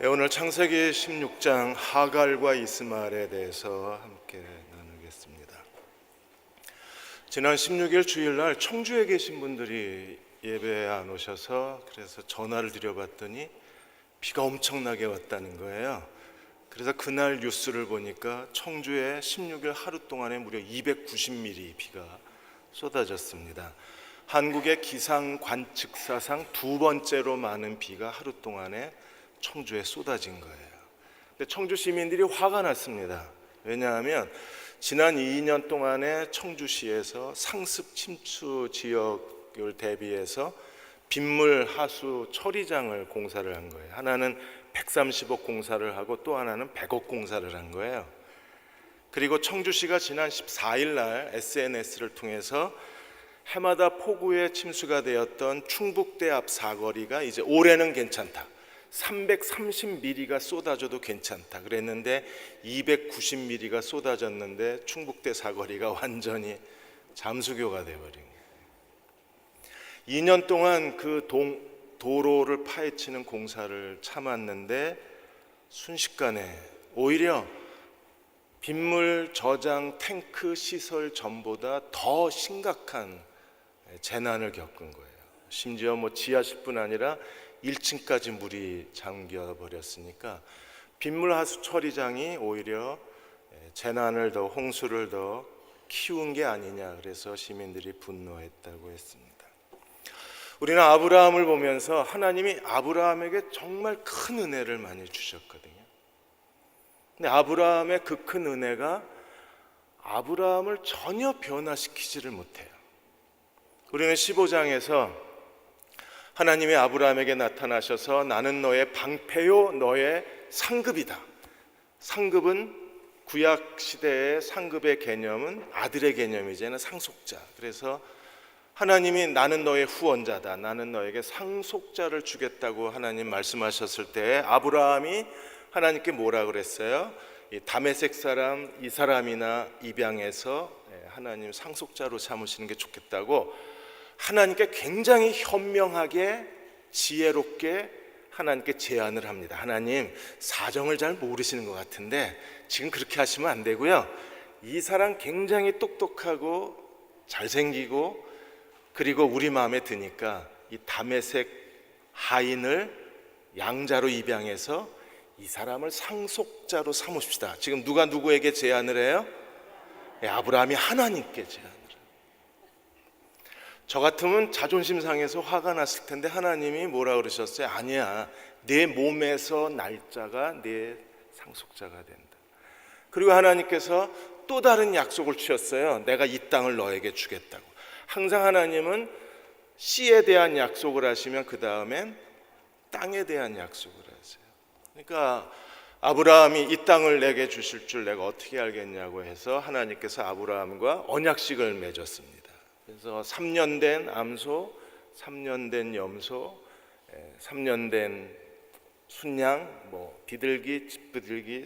오늘 창세기 16장 하갈과 이스마엘에 대해서 함께 나누겠습니다. 지난 16일 주일날 청주에 계신 분들이 예배에 안 오셔서 그래서 전화를 드려봤더니 비가 엄청나게 왔다는 거예요. 그래서 그날 뉴스를 보니까 청주에 16일 하루 동안에 무려 290mm 비가 쏟아졌습니다. 한국의 기상 관측사상 두 번째로 많은 비가 하루 동안에 청주에 쏟아진 거예요. 근데 청주 시민들이 화가 났습니다. 왜냐하면 지난 2년 동안에 청주시에서 상습 침수 지역을 대비해서 빗물 하수 처리장을 공사를 한 거예요. 하나는 130억 공사를 하고 또 하나는 100억 공사를 한 거예요. 그리고 청주시가 지난 14일 날 SNS를 통해서 해마다 폭우에 침수가 되었던 충북대 앞 사거리가 이제 올해는 괜찮다, 330mm가 쏟아져도 괜찮다 그랬는데 290mm가 쏟아졌는데 충북대 사거리가 완전히 잠수교가 돼버린 거예요. 2년 동안 그 도로를 파헤치는 공사를 참았는데 순식간에 오히려 빗물 저장 탱크 시설 전보다 더 심각한 재난을 겪은 거예요. 심지어 지하실뿐 아니라 1층까지 물이 잠겨버렸으니까 빗물 하수 처리장이 오히려 재난을 더, 홍수를 더 키운 게 아니냐, 그래서 시민들이 분노했다고 했습니다. 우리는 아브라함을 보면서 하나님이 아브라함에게 정말 큰 은혜를 많이 주셨거든요. 근데 아브라함의 그 큰 은혜가 아브라함을 전혀 변화시키지를 못해요. 우리는 15장에서 하나님이 아브라함에게 나타나셔서 나는 너의 방패요 너의 상급이다. 상급은 구약 시대의 상급의 개념은 아들의 개념이잖아요. 상속자. 그래서 하나님이 나는 너의 후원자다, 나는 너에게 상속자를 주겠다고 하나님 말씀하셨을 때 아브라함이 하나님께 뭐라 그랬어요? 이 다메섹 사람 이 사람이나 입양해서 하나님 상속자로 삼으시는 게 좋겠다고 하나님께 굉장히 현명하게 지혜롭게 하나님께 제안을 합니다. 하나님, 사정을 잘 모르시는 것 같은데 지금 그렇게 하시면 안 되고요, 이 사람 굉장히 똑똑하고 잘생기고 그리고 우리 마음에 드니까 이 다메섹 하인을 양자로 입양해서 이 사람을 상속자로 삼읍시다. 지금 누가 누구에게 제안을 해요? 아브라함이 하나님께 제안을 해요. 저 같으면 자존심 상해서 화가 났을 텐데 하나님이 뭐라 그러셨어요? 아니야, 내 몸에서 날짜가 내 상속자가 된다. 그리고 하나님께서 또 다른 약속을 주셨어요. 내가 이 땅을 너에게 주겠다고. 항상 하나님은 씨에 대한 약속을 하시면 그 다음엔 땅에 대한 약속을 하세요. 그러니까 아브라함이 이 땅을 내게 주실 줄 내가 어떻게 알겠냐고 해서 하나님께서 아브라함과 언약식을 맺었습니다. 그래서 3년 된 암소, 3년 된 염소, 3년 된 순양, 비둘기, 집비둘기,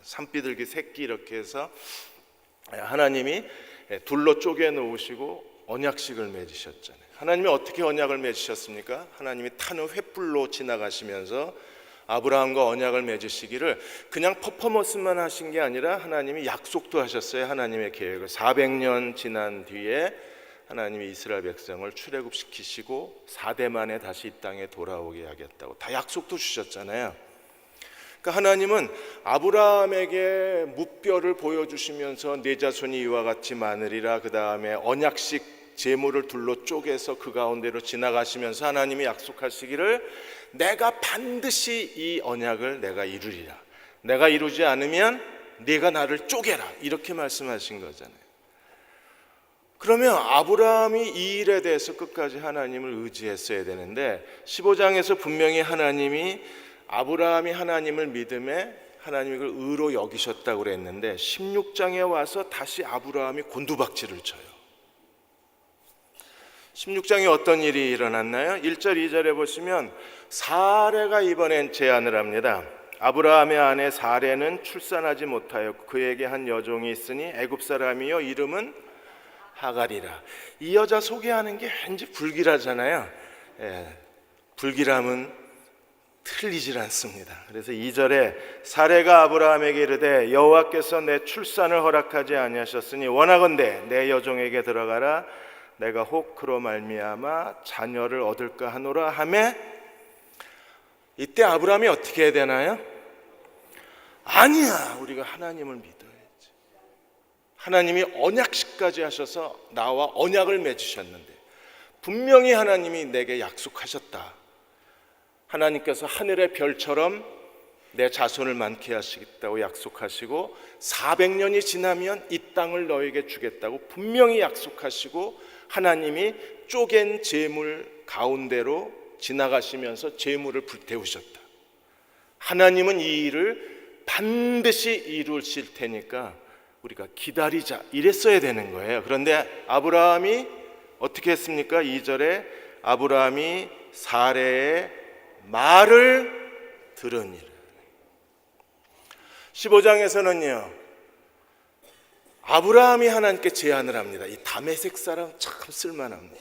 산비둘기 새끼 이렇게 해서 하나님이 둘로 쪼개 놓으시고 언약식을 맺으셨잖아요. 하나님이 어떻게 언약을 맺으셨습니까? 하나님이 타는 횃불로 지나가시면서 아브라함과 언약을 맺으시기를 그냥 퍼포먼스만 하신 게 아니라 하나님이 약속도 하셨어요. 하나님의 계획을 400년 지난 뒤에 하나님이 이스라엘 백성을 출애굽시키시고 4대 만에 다시 이 땅에 돌아오게 하겠다고 다 약속도 주셨잖아요. 그러니까 하나님은 아브라함에게 무뼈를 보여주시면서 네 자손이 이와 같이 많으리라, 그 다음에 언약식 제물을 둘로 쪼개서 그 가운데로 지나가시면서 하나님이 약속하시기를 내가 반드시 이 언약을 내가 이루리라, 내가 이루지 않으면 네가 나를 쪼개라, 이렇게 말씀하신 거잖아요. 그러면 아브라함이 이 일에 대해서 끝까지 하나님을 의지했어야 되는데 15장에서 분명히 하나님이 아브라함이 하나님을 믿음에 하나님이 그걸 의로 여기셨다고 그랬는데 16장에 와서 다시 아브라함이 곤두박질을 쳐요. 16장에 어떤 일이 일어났나요? 1절 2절에 보시면 사레가 이번엔 제안을 합니다. 아브라함의 아내 사레는 출산하지 못하여 그에게 한 여종이 있으니 애굽 사람이요 이름은 하갈이라. 이 여자 소개하는 게 왠지 불길하잖아요. 불길함은 틀리질 않습니다. 그래서 2절에 사레가 아브라함에게 이르되 여호와께서 내 출산을 허락하지 아니하셨으니 원하건대 내 여종에게 들어가라 내가 혹 그로 말미암아 자녀를 얻을까 하노라 하매 이때 아브라함이 어떻게 해야 되나요? 아니야, 우리가 하나님을 믿어야지. 하나님이 언약식까지 하셔서 나와 언약을 맺으셨는데 분명히 하나님이 내게 약속하셨다. 하나님께서 하늘의 별처럼 내 자손을 많게 하시겠다고 약속하시고 400년이 지나면 이 땅을 너에게 주겠다고 분명히 약속하시고 하나님이 쪼갠 재물 가운데로 지나가시면서 재물을 불태우셨다. 하나님은 이 일을 반드시 이루실 테니까 우리가 기다리자 이랬어야 되는 거예요. 그런데 아브라함이 어떻게 했습니까? 2절에 아브라함이 사레의 말을 들으니라. 15장에서는요 아브라함이 하나님께 제안을 합니다. 이 다메섹 사람 참 쓸만합니다.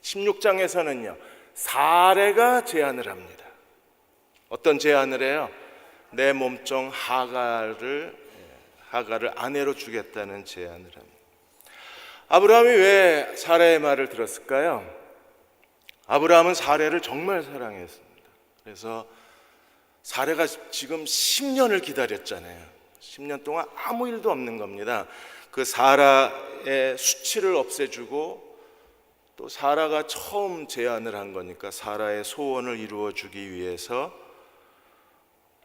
16장에서는요 사레가 제안을 합니다. 어떤 제안을 해요? 내 몸종 하갈을 아내로 주겠다는 제안을 합니다. 아브라함이 왜 사레의 말을 들었을까요? 아브라함은 사레를 정말 사랑했습니다. 그래서 사레가 지금 10년을 기다렸잖아요. 10년 동안 아무 일도 없는 겁니다. 그 사라의 수치를 없애주고 또 사라가 처음 제안을 한 거니까 사라의 소원을 이루어주기 위해서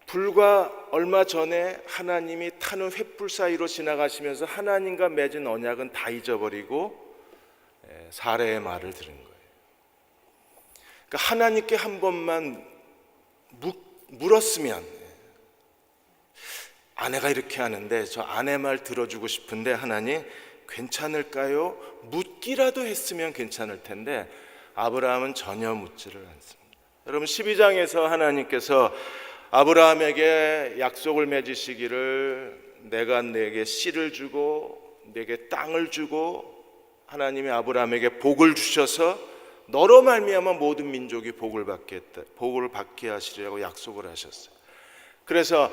불과 얼마 전에 하나님이 타는 횃불 사이로 지나가시면서 하나님과 맺은 언약은 다 잊어버리고 사라의 말을 들은 거예요. 그러니까 하나님께 한 번만 물었으면 아내가 이렇게 하는데 저 아내 말 들어주고 싶은데 하나님 괜찮을까요? 묻기라도 했으면 괜찮을 텐데 아브라함은 전혀 묻지를 않습니다. 여러분 12장에서 하나님께서 아브라함에게 약속을 맺으시기를 내가 내게 씨를 주고 내게 땅을 주고 하나님이 아브라함에게 복을 주셔서 너로 말미암아 모든 민족이 복을 받게 하시리라고 약속을 하셨어요. 그래서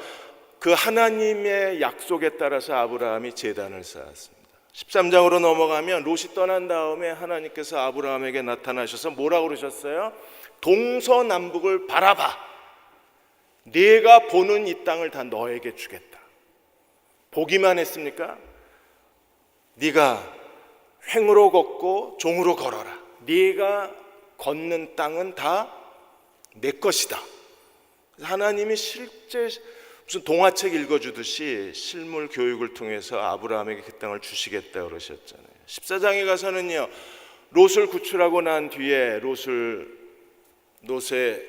그 하나님의 약속에 따라서 아브라함이 제단을 쌓았습니다. 13장으로 넘어가면 롯이 떠난 다음에 하나님께서 아브라함에게 나타나셔서 뭐라고 그러셨어요? 동서남북을 바라봐. 네가 보는 이 땅을 다 너에게 주겠다. 보기만 했습니까? 네가 횡으로 걷고 종으로 걸어라. 네가 걷는 땅은 다 내 것이다. 하나님이 실제 무슨 동화책 읽어주듯이 실물 교육을 통해서 아브라함에게 그 땅을 주시겠다 그러셨잖아요. 14장에 가서는요 롯을 구출하고 난 뒤에 롯의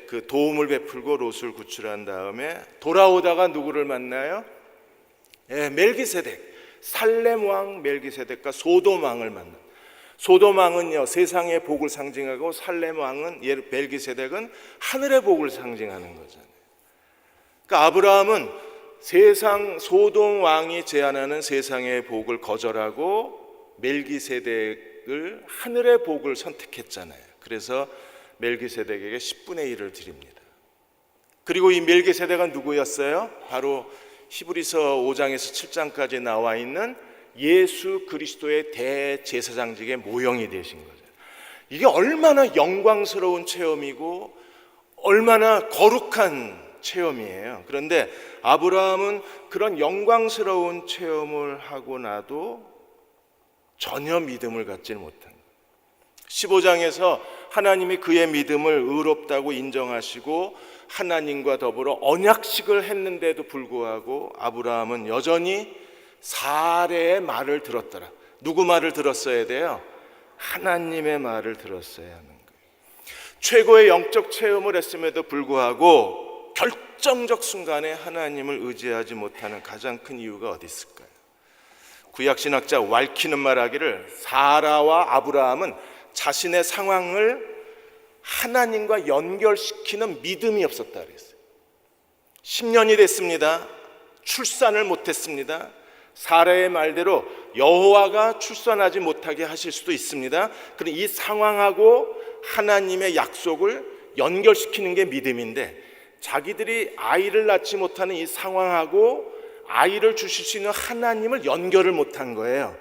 그 도움을 베풀고 롯을 구출한 다음에 돌아오다가 누구를 만나요? 멜기세덱, 살렘 왕 멜기세덱과 소돔 왕을 만나. 소돔 왕은요 세상의 복을 상징하고 살렘 왕은 멜기세덱은 하늘의 복을 상징하는 거잖아요. 그러니까 아브라함은 세상 소돔 왕이 제안하는 세상의 복을 거절하고 멜기세덱을 하늘의 복을 선택했잖아요. 그래서 멜기세덱에게 10분의 1을 드립니다. 그리고 이 멜기세덱은 누구였어요? 바로 히브리서 5장에서 7장까지 나와 있는 예수 그리스도의 대제사장직의 모형이 되신 거죠. 이게 얼마나 영광스러운 체험이고 얼마나 거룩한 체험이에요. 그런데 아브라함은 그런 영광스러운 체험을 하고 나도 전혀 믿음을 갖지는 못한 거예요. 15장에서 하나님이 그의 믿음을 의롭다고 인정하시고 하나님과 더불어 언약식을 했는데도 불구하고 아브라함은 여전히 사레의 말을 들었더라. 누구 말을 들었어야 돼요? 하나님의 말을 들었어야 하는 거예요. 최고의 영적 체험을 했음에도 불구하고 결정적 순간에 하나님을 의지하지 못하는 가장 큰 이유가 어디 있을까요? 구약신학자 왈키는 말하기를 사라와 아브라함은 자신의 상황을 하나님과 연결시키는 믿음이 없었다 그랬어요. 10년이 됐습니다. 출산을 못했습니다. 사라의 말대로 여호와가 출산하지 못하게 하실 수도 있습니다. 그런데 이 상황하고 하나님의 약속을 연결시키는 게 믿음인데 자기들이 아이를 낳지 못하는 이 상황하고 아이를 주실 수 있는 하나님을 연결을 못한 거예요.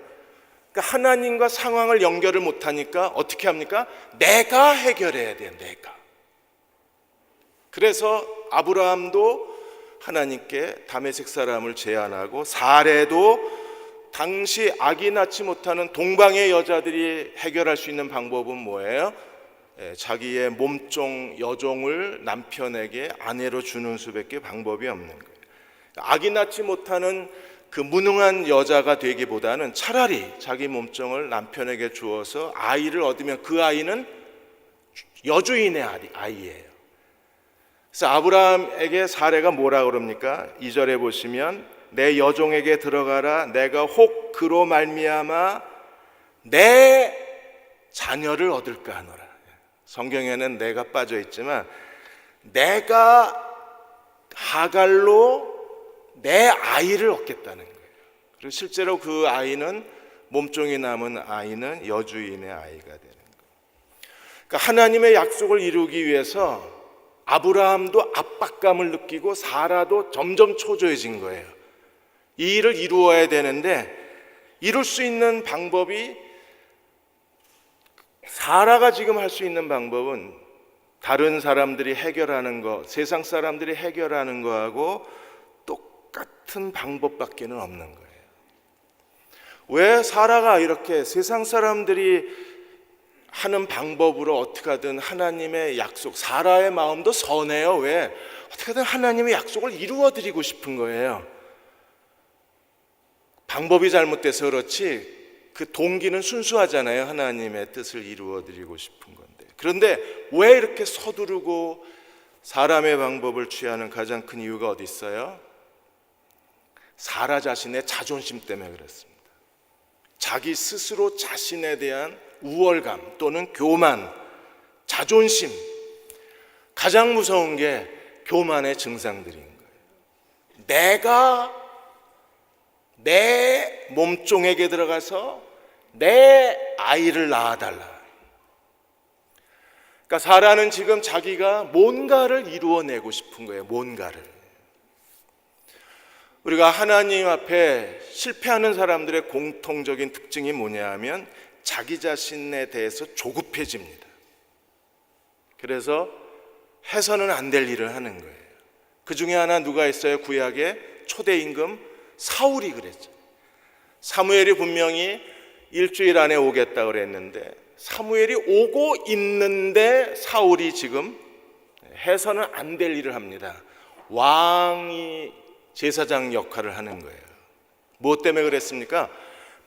그러니까 하나님과 상황을 연결을 못하니까 어떻게 합니까? 내가 해결해야 돼요. 내가. 그래서 아브라함도 하나님께 다메섹 사람을 제안하고, 사레도 당시 아기 낳지 못하는 동방의 여자들이 해결할 수 있는 방법은 뭐예요? 자기의 몸종 여종을 남편에게 아내로 주는 수밖에 방법이 없는 거예요. 아기 낳지 못하는 그 무능한 여자가 되기보다는 차라리 자기 몸종을 남편에게 주어서 아이를 얻으면 그 아이는 여주인의 아이예요. 그래서 아브라함에게 사레가 뭐라 그럽니까? 2절에 보시면 내 여종에게 들어가라. 내가 혹 그로 말미암아 내 자녀를 얻을까 하노라. 성경에는 내가 빠져 있지만 내가 하갈로 내 아이를 얻겠다는 거예요. 그리고 실제로 그 아이는 몸종이 남은 아이는 여주인의 아이가 되는 거예요. 그러니까 하나님의 약속을 이루기 위해서 아브라함도 압박감을 느끼고 사라도 점점 초조해진 거예요. 이 일을 이루어야 되는데 이룰 수 있는 방법이, 사라가 지금 할 수 있는 방법은 다른 사람들이 해결하는 거, 세상 사람들이 해결하는 거하고 똑같은 방법밖에는 없는 거예요. 왜 사라가 이렇게 세상 사람들이 하는 방법으로 어떻게 하든 하나님의 약속, 사라의 마음도 선해요. 왜? 어떻게든 하나님의 약속을 이루어 드리고 싶은 거예요. 방법이 잘못돼서 그렇지 그 동기는 순수하잖아요. 하나님의 뜻을 이루어 드리고 싶은 건데. 그런데 왜 이렇게 서두르고 사람의 방법을 취하는 가장 큰 이유가 어디 있어요? 사라 자신의 자존심 때문에 그렇습니다. 자기 스스로 자신에 대한 우월감 또는 교만, 자존심, 가장 무서운 게 교만의 증상들인 거예요. 내가 내 몸종에게 들어가서 내 아이를 낳아달라. 그러니까 사라는 지금 자기가 뭔가를 이루어내고 싶은 거예요. 뭔가를. 우리가 하나님 앞에 실패하는 사람들의 공통적인 특징이 뭐냐 하면 자기 자신에 대해서 조급해집니다. 그래서 해서는 안 될 일을 하는 거예요. 그 중에 하나 누가 있어요? 구약에 초대 임금 사울이 그랬죠. 사무엘이 분명히 일주일 안에 오겠다 그랬는데 사무엘이 오고 있는데 사울이 지금 해서는 안 될 일을 합니다. 왕이 제사장 역할을 하는 거예요. 무엇 때문에 그랬습니까?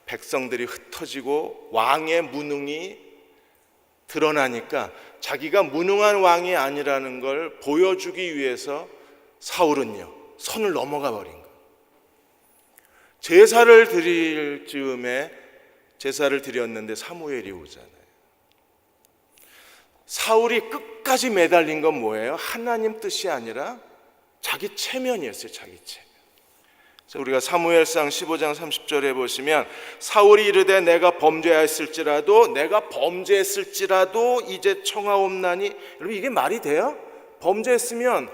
백성들이 흩어지고 왕의 무능이 드러나니까 자기가 무능한 왕이 아니라는 걸 보여주기 위해서 사울은요 선을 넘어가 버린 거예요. 제사를 드릴 즈음에 제사를 드렸는데 사무엘이 오잖아요. 사울이 끝까지 매달린 건 뭐예요? 하나님 뜻이 아니라 자기 체면이었어요. 자기 체면. 우리가 사무엘상 15장 30절에 보시면 사울이 이르되 내가 범죄하였을지라도 이제 청하옵나니. 여러분 이게 말이 돼요? 범죄했으면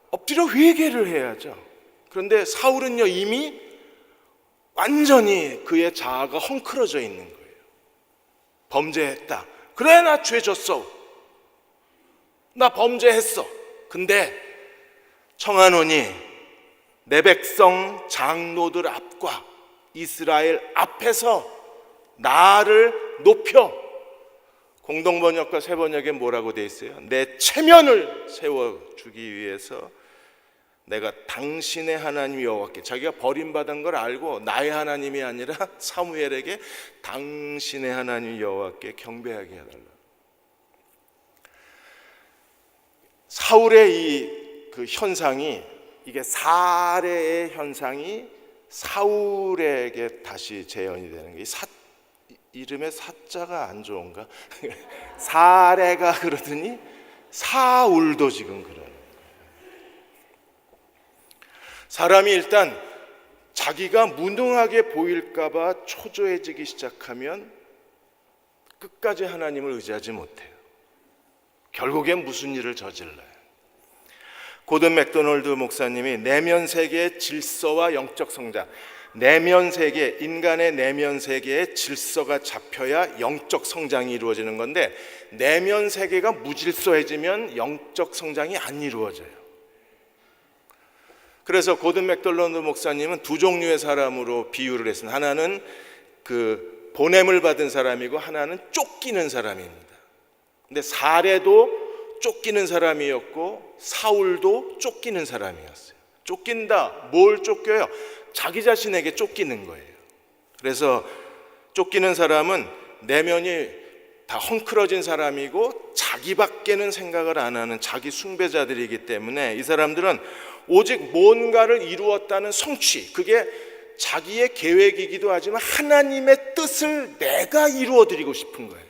엎드려 회개를 해야죠. 그런데 사울은요 이미 완전히 그의 자아가 헝클어져 있는 거예요. 범죄했다. 그래 나 죄 졌어. 나 범죄했어. 근데 청하노니 내 백성 장로들 앞과 이스라엘 앞에서 나를 높여. 공동번역과 새번역에 뭐라고 돼 있어요? 내 체면을 세워주기 위해서 내가 당신의 하나님 여호와께, 자기가 버림받은 걸 알고 나의 하나님이 아니라 사무엘에게 당신의 하나님 여호와께 경배하게 해달라. 사울의 이 그 현상이, 이게 사례의 현상이 사울에게 다시 재현이 되는 거예요. 이름의 사자가 안 좋은가? 사례가 그러더니 사울도 지금 그러는 거예요. 사람이 일단 자기가 무능하게 보일까 봐 초조해지기 시작하면 끝까지 하나님을 의지하지 못해요. 결국엔 무슨 일을 저질러요. 고든 맥도널드 목사님이 내면 세계의 질서와 영적 성장, 내면 세계, 인간의 내면 세계의 질서가 잡혀야 영적 성장이 이루어지는 건데, 내면 세계가 무질서해지면 영적 성장이 안 이루어져요. 그래서 고든 맥도널드 목사님은 두 종류의 사람으로 비유를 했습니다. 하나는 그 보냄을 받은 사람이고 하나는 쫓기는 사람입니다. 근데 사례도 쫓기는 사람이었고 사울도 쫓기는 사람이었어요. 쫓긴다. 뭘 쫓겨요? 자기 자신에게 쫓기는 거예요. 그래서 쫓기는 사람은 내면이 다 헝클어진 사람이고 자기밖에는 생각을 안 하는 자기 숭배자들이기 때문에 이 사람들은 오직 뭔가를 이루었다는 성취, 그게 자기의 계획이기도 하지만 하나님의 뜻을 내가 이루어드리고 싶은 거예요.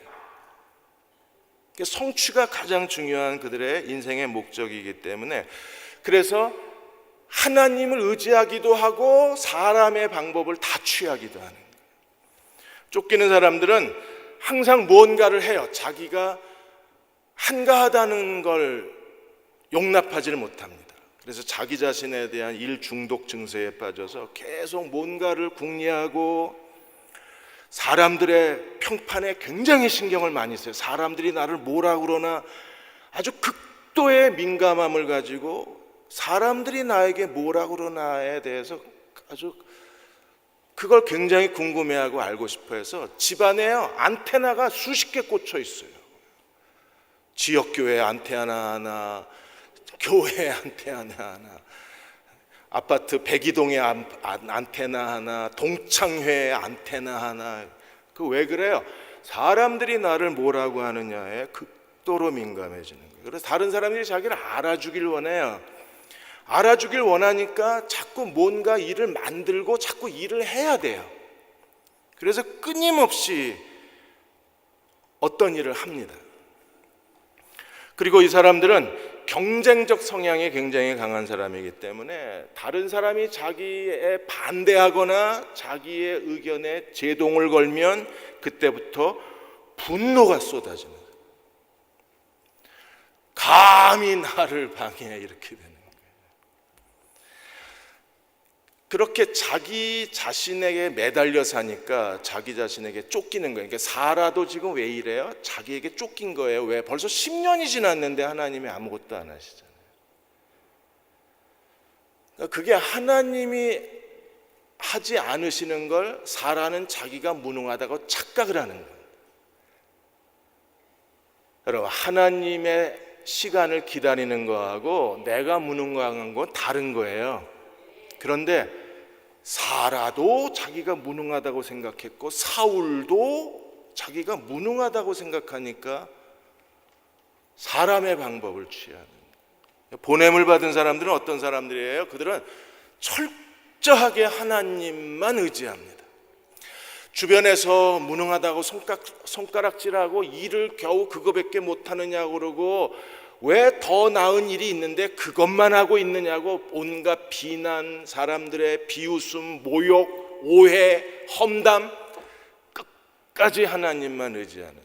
성취가 가장 중요한 그들의 인생의 목적이기 때문에, 그래서 하나님을 의지하기도 하고 사람의 방법을 다 취하기도 하는 거예요. 쫓기는 사람들은 항상 뭔가를 해요. 자기가 한가하다는 걸 용납하지를 못합니다. 그래서 자기 자신에 대한 일 중독 증세에 빠져서 계속 뭔가를 궁리하고 사람들의 평판에 굉장히 신경을 많이 써요. 사람들이 나를 뭐라 그러나 아주 극도의 민감함을 가지고 사람들이 나에게 뭐라 그러나에 대해서 아주 그걸 굉장히 궁금해하고 알고 싶어해서 집안에요 안테나가 수십 개 꽂혀 있어요. 지역교회 안테나 하나, 교회 안테나 하나, 아파트 백이동의 안테나 하나, 동창회의 안테나 하나. 그 왜 그래요? 사람들이 나를 뭐라고 하느냐에 극도로 민감해지는 거예요. 그래서 다른 사람들이 자기를 알아주길 원해요. 알아주길 원하니까 자꾸 뭔가 일을 만들고 자꾸 일을 해야 돼요. 그래서 끊임없이 어떤 일을 합니다. 그리고 이 사람들은 경쟁적 성향이 굉장히 강한 사람이기 때문에 다른 사람이 자기에 반대하거나 자기의 의견에 제동을 걸면 그때부터 분노가 쏟아지는 거예요. 감히 나를 방해해, 이렇게 되는 거예요. 그렇게 자기 자신에게 매달려 사니까 자기 자신에게 쫓기는 거예요. 그러니까 사라도 지금 왜 이래요? 자기에게 쫓긴 거예요. 왜? 벌써 10년이 지났는데 하나님이 아무것도 안 하시잖아요. 그러니까 그게 하나님이 하지 않으시는 걸 사라는 자기가 무능하다고 착각을 하는 거예요. 여러분, 하나님의 시간을 기다리는 거하고 내가 무능한 건 다른 거예요. 그런데 사라도 자기가 무능하다고 생각했고 사울도 자기가 무능하다고 생각하니까 사람의 방법을 취하는 거예요. 보냄을 받은 사람들은 어떤 사람들이에요? 그들은 철저하게 하나님만 의지합니다. 주변에서 무능하다고 손가락질하고 일을 겨우 그거밖에 못하느냐고 그러고 왜 더 나은 일이 있는데 그것만 하고 있느냐고 온갖 비난, 사람들의 비웃음, 모욕, 오해, 험담, 끝까지 하나님만 의지하는.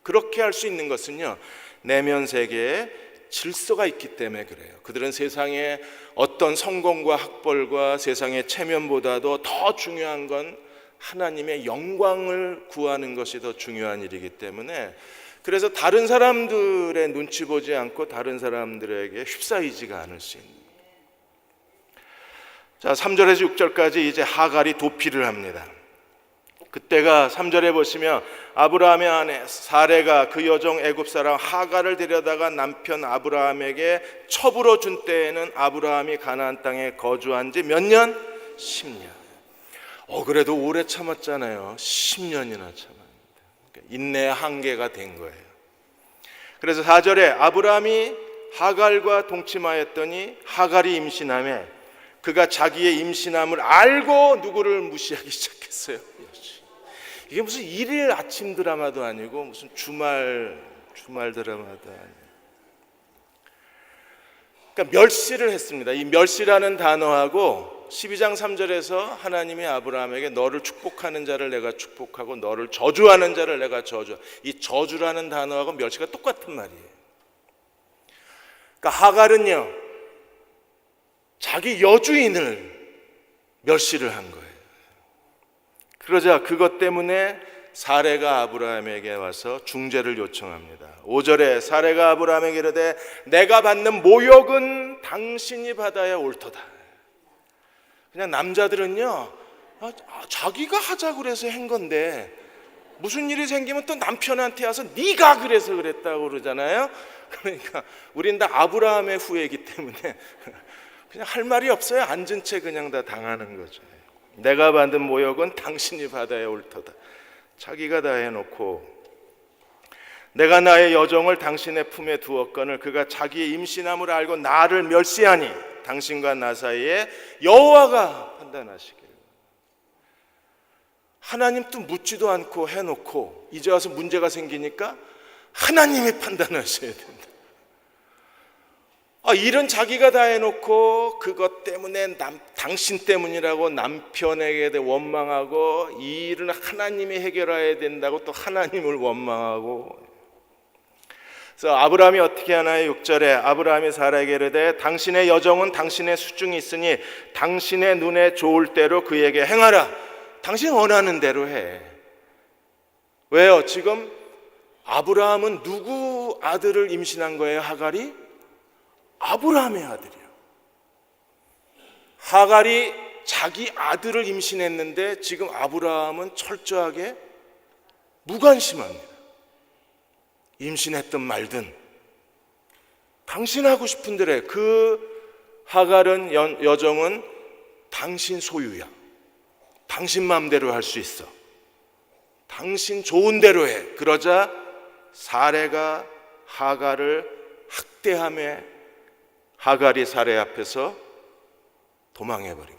그렇게 할 수 있는 것은요, 내면 세계에 질서가 있기 때문에 그래요. 그들은 세상의 어떤 성공과 학벌과 세상의 체면보다도 더 중요한 건 하나님의 영광을 구하는 것이 더 중요한 일이기 때문에, 그래서 다른 사람들의 눈치 보지 않고 다른 사람들에게 휩싸이지가 않을 수 있는. 자, 3절에서 6절까지 이제 하갈이 도피를 합니다. 그때가 3절에 보시면 아브라함의 아내 사레가 그 여종 애굽 사람 하갈을 데려다가 남편 아브라함에게 첩으로 준 때에는 아브라함이 가나안 땅에 거주한 지 몇 년? 10년. 그래도 오래 참았잖아요. 10년이나 참았는데 인내의 한계가 된 거예요. 그래서 4절에 아브라함이 하갈과 동침하였더니 하갈이 임신하며 그가 자기의 임신함을 알고 누구를 무시하기 시작했어요. 이게 무슨 일일 아침 드라마도 아니고 무슨 주말 드라마도 아니고. 그러니까 멸시를 했습니다. 이 멸시라는 단어하고 12장 3절에서 하나님이 아브라함에게 너를 축복하는 자를 내가 축복하고 너를 저주하는 자를 내가 저주. 이 저주라는 단어하고 멸시가 똑같은 말이에요. 그러니까 하갈은요, 자기 여주인을 멸시를 한 거예요. 그러자 그것 때문에 사레가 아브라함에게 와서 중재를 요청합니다. 5절에 사레가 아브라함에게 이르되 내가 받는 모욕은 당신이 받아야 옳도다. 그냥 남자들은요, 자기가 하자고 그래서 한 건데 무슨 일이 생기면 또 남편한테 와서 네가 그래서 그랬다고 그러잖아요. 그러니까 우린 다 아브라함의 후예이기 때문에 그냥 할 말이 없어요. 앉은 채 그냥 다 당하는 거죠. 내가 받은 모욕은 당신이 받아야 옳도다. 자기가 다 해놓고 내가 나의 여종을 당신의 품에 두었거늘 그가 자기의 임신함을 알고 나를 멸시하니 당신과 나 사이에 여호와가 판단하시기를. 하나님도 묻지도 않고 해놓고 이제 와서 문제가 생기니까 하나님이 판단하셔야 된다. 일은 자기가 다 해놓고 그것 때문에 당신 때문이라고 남편에게 원망하고 이 일은 하나님이 해결해야 된다고 또 하나님을 원망하고. 그래서 아브라함이 어떻게 하나요? 6절에 아브라함이 사라에게 이르되 당신의 여종은 당신의 수중이 있으니 당신의 눈에 좋을 대로 그에게 행하라. 당신 원하는 대로 해. 왜요? 지금 아브라함은 누구 아들을 임신한 거예요? 하갈이? 아브라함의 아들이요. 하갈이 자기 아들을 임신했는데 지금 아브라함은 철저하게 무관심합니다. 임신했든 말든 당신 하고 싶은 대로 해. 그 하갈은 여종은 당신 소유야. 당신 마음대로 할 수 있어. 당신 좋은 대로 해. 그러자 사레가 하갈을 학대함에 하갈이 사레 앞에서 도망해버린.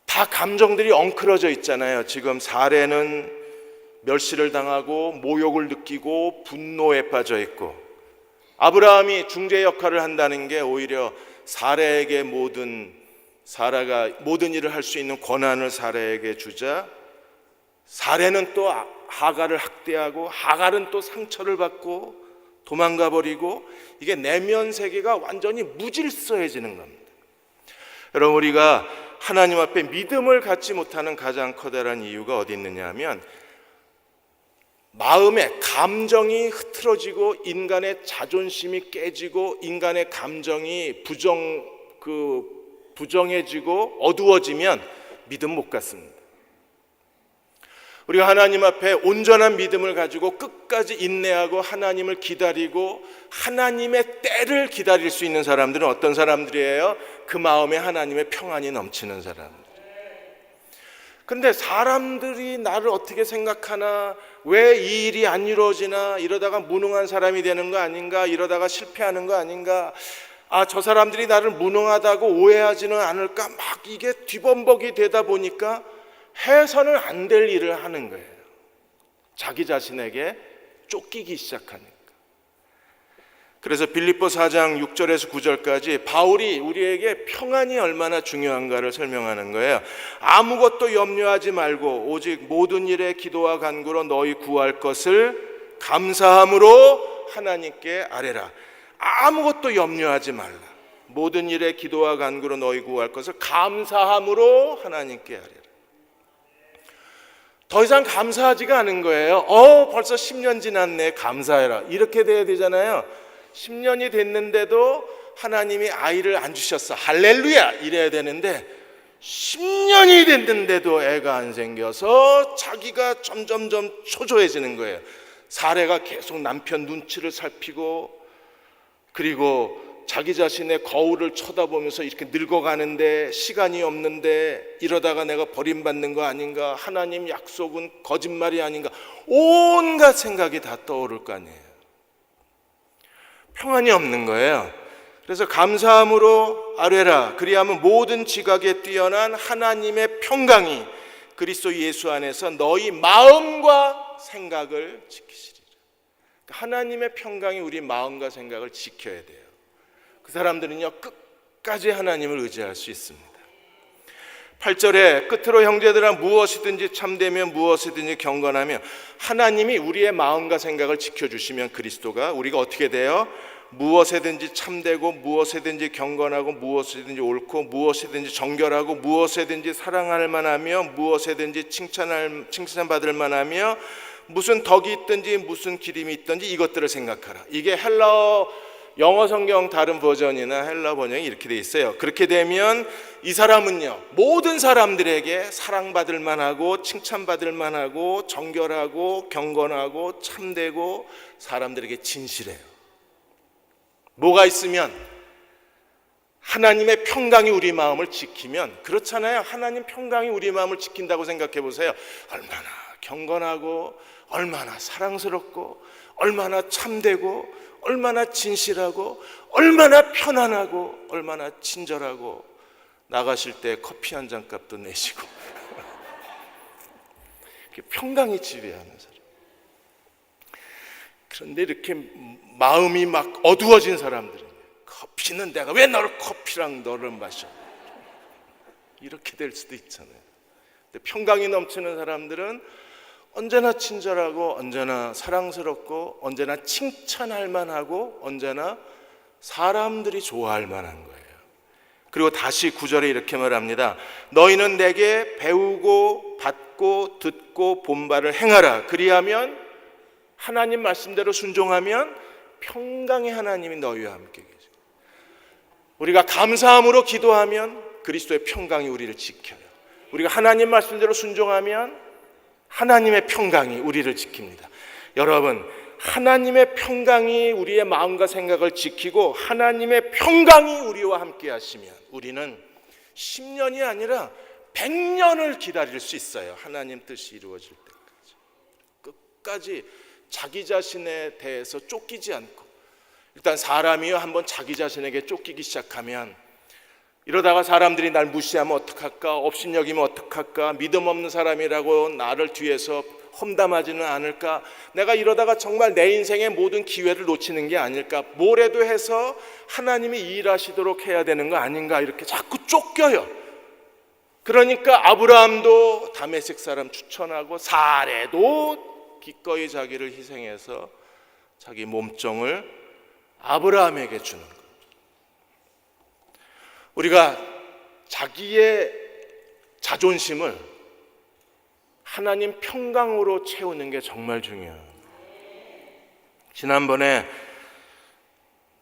다 감정들이 엉클어져 있잖아요. 지금 사레는 멸시를 당하고 모욕을 느끼고 분노에 빠져 있고, 아브라함이 중재 역할을 한다는 게 오히려 사레에게 사라가 모든 일을 할 수 있는 권한을 사레에게 주자 사레는 또 하갈을 학대하고 하갈은 또 상처를 받고 도망가 버리고, 이게 내면 세계가 완전히 무질서해지는 겁니다. 여러분, 우리가 하나님 앞에 믿음을 갖지 못하는 가장 커다란 이유가 어디 있느냐 하면 마음의 감정이 흐트러지고 인간의 자존심이 깨지고 인간의 감정이 부정해지고 어두워지면 믿음 못 갖습니다. 우리가 하나님 앞에 온전한 믿음을 가지고 끝까지 인내하고 하나님을 기다리고 하나님의 때를 기다릴 수 있는 사람들은 어떤 사람들이에요? 그 마음에 하나님의 평안이 넘치는 사람들. 그런데 사람들이 나를 어떻게 생각하나, 왜 이 일이 안 이루어지나, 이러다가 무능한 사람이 되는 거 아닌가, 이러다가 실패하는 거 아닌가, 저 사람들이 나를 무능하다고 오해하지는 않을까, 막 이게 뒤범벅이 되다 보니까 해서는 안 될 일을 하는 거예요. 자기 자신에게 쫓기기 시작하니까. 그래서 빌립보 4장 6절에서 9절까지 바울이 우리에게 평안이 얼마나 중요한가를 설명하는 거예요. 아무것도 염려하지 말고 오직 모든 일에 기도와 간구로 너희 구할 것을 감사함으로 하나님께 아뢰라. 아무것도 염려하지 말라. 모든 일에 기도와 간구로 너희 구할 것을 감사함으로 하나님께 아뢰라. 더 이상 감사하지가 않은 거예요. 벌써 10년 지났네, 감사해라, 이렇게 돼야 되잖아요. 10년이 됐는데도 하나님이 아이를 안 주셨어, 할렐루야, 이래야 되는데 10년이 됐는데도 애가 안 생겨서 자기가 점점점 초조해지는 거예요. 사례가 계속 남편 눈치를 살피고, 그리고 자기 자신의 거울을 쳐다보면서 이렇게 늙어가는데 시간이 없는데 이러다가 내가 버림받는 거 아닌가, 하나님 약속은 거짓말이 아닌가, 온갖 생각이 다 떠오를 거 아니에요. 평안이 없는 거예요. 그래서 감사함으로 아뢰라. 그리하면 모든 지각에 뛰어난 하나님의 평강이 그리스도 예수 안에서 너희 마음과 생각을 지키시리라. 하나님의 평강이 우리 마음과 생각을 지켜야 돼요. 그 사람들은요, 끝까지 하나님을 의지할 수 있습니다. 8절에 끝으로 형제들아 무엇이든지 참되며 무엇이든지 경건하며 하나님이 우리의 마음과 생각을 지켜주시면 그리스도가 우리가 어떻게 돼요? 무엇에든지 참되고 무엇에든지 경건하고 무엇이든지 옳고 무엇이든지 정결하고 무엇에든지 사랑할 만하며 무엇에든지 칭찬받을 만하며 무슨 덕이 있든지 무슨 기림이 있든지 이것들을 생각하라. 이게 헬라어 영어 성경 다른 버전이나 헬라 번역이 이렇게 돼 있어요. 그렇게 되면 이 사람은요 모든 사람들에게 사랑받을 만하고 칭찬받을 만하고 정결하고 경건하고 참되고 사람들에게 진실해요. 뭐가 있으면 하나님의 평강이 우리 마음을 지키면, 그렇잖아요. 하나님 평강이 우리 마음을 지킨다고 생각해 보세요. 얼마나 경건하고 얼마나 사랑스럽고 얼마나 참되고 얼마나 진실하고 얼마나 편안하고 얼마나 친절하고 나가실 때 커피 한 잔 값도 내시고 평강이 지배하는 사람. 그런데 이렇게 마음이 막 어두워진 사람들은 커피는 내가 왜 너를 커피랑 너를 마셔, 이렇게 될 수도 있잖아요. 근데 평강이 넘치는 사람들은 언제나 친절하고 언제나 사랑스럽고 언제나 칭찬할 만하고 언제나 사람들이 좋아할 만한 거예요. 그리고 다시 9절에 이렇게 말합니다. 너희는 내게 배우고 받고 듣고 본 바를 행하라. 그리하면 하나님 말씀대로 순종하면 평강의 하나님이 너희와 함께 계시고, 우리가 감사함으로 기도하면 그리스도의 평강이 우리를 지켜요. 우리가 하나님 말씀대로 순종하면 하나님의 평강이 우리를 지킵니다. 여러분, 하나님의 평강이 우리의 마음과 생각을 지키고 하나님의 평강이 우리와 함께 하시면 우리는 10년이 아니라 100년을 기다릴 수 있어요. 하나님 뜻이 이루어질 때까지. 끝까지 자기 자신에 대해서 쫓기지 않고, 일단 사람이요 한번 자기 자신에게 쫓기기 시작하면 이러다가 사람들이 날 무시하면 어떡할까, 업신여기면 어떡할까, 믿음 없는 사람이라고 나를 뒤에서 험담하지는 않을까, 내가 이러다가 정말 내 인생의 모든 기회를 놓치는 게 아닐까, 뭐라도 해서 하나님이 일하시도록 해야 되는 거 아닌가, 이렇게 자꾸 쫓겨요. 그러니까 아브라함도 다메섹 사람 추천하고 사레도 기꺼이 자기를 희생해서 자기 몸종을 아브라함에게 주는 거예요. 우리가 자기의 자존심을 하나님 평강으로 채우는 게 정말 중요해요. 지난번에